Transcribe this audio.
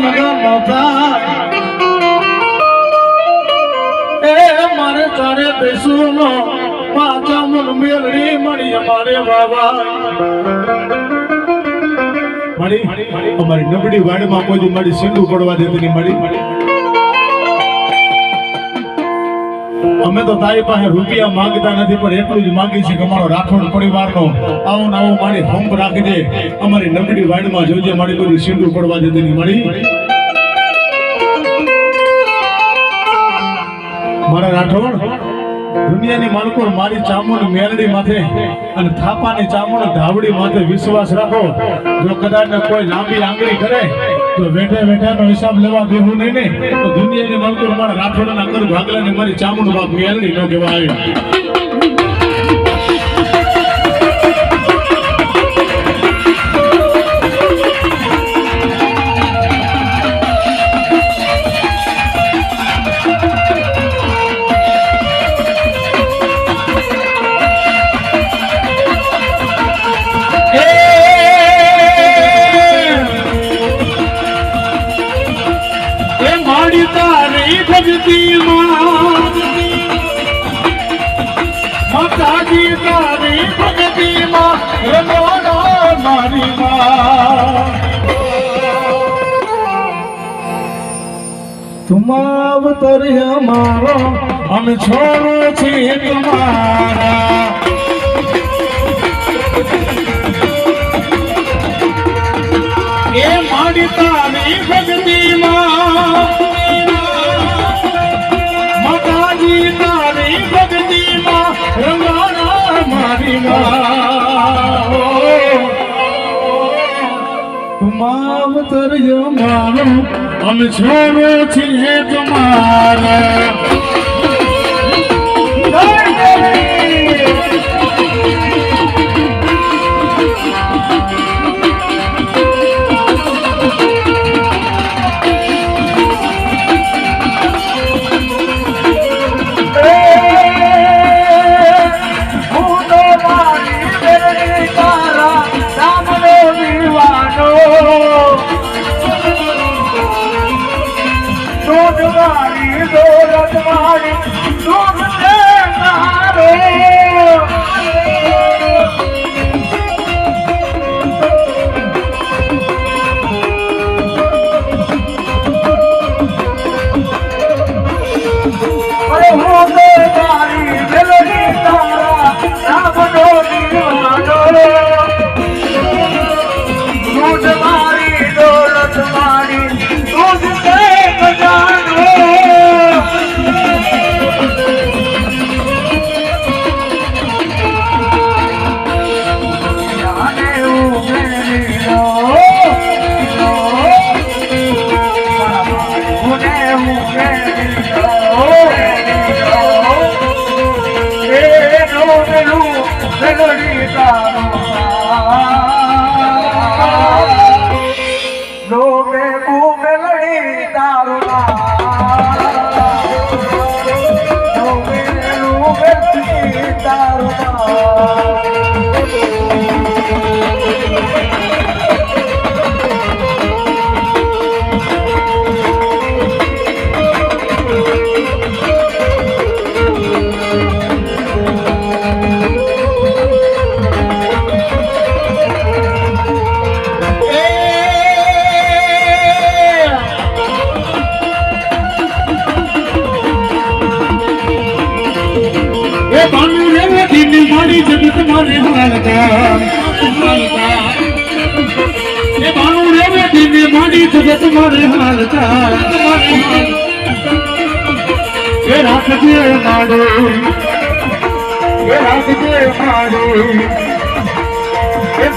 લગન નહોતા એ મારે તારે બેસું નો પાછા મન મેલડી મળી અમારે બાબા મળી અમારી નબળી વાડમાં કોઈ મળી સિંધુ પડવા દેતી નહીં મળી અમે તો તારી પાસે રૂપિયા માંગતા નથી પણ એટલું જ માંગી છે કે અમારો રાઠોડ પરિવારનો આવો ને આવો મારી હંપ રાખી દે અમારી નબળી વાડમાં જોજે મારી કોઈ સિંધુ પડવા દેતી નહીં મળી મારા રાઠોડ દુનિયાની માલકો મારી ચામુંડ મેલડી માથે અને થાપાની ચામુંડ ધાવડી માથે વિશ્વાસ રાખો જો કદાચ કોઈ લાંબી આંગળી કરે તો બેઠા બેઠાનો હિસાબ લેવા દેવું નહીં ને તો દુનિયાની માલકો મારા રાઠોડના કર ભાગલાને મારી ચામુંડ બાપ મેલડી ન કહેવાય ભગતી માતાજી તારી ભગતી મારી તુમાવ તરે અમારો અમે છોડો છીએ તમારા એ મારી તારી ભગતી તારી ભક્તિ માં રંગાણા મારી માવતર મારો અમે છોડો છીએ તમારા तुम्हारे हाल का ये रात के मारो ये रात के मारो ये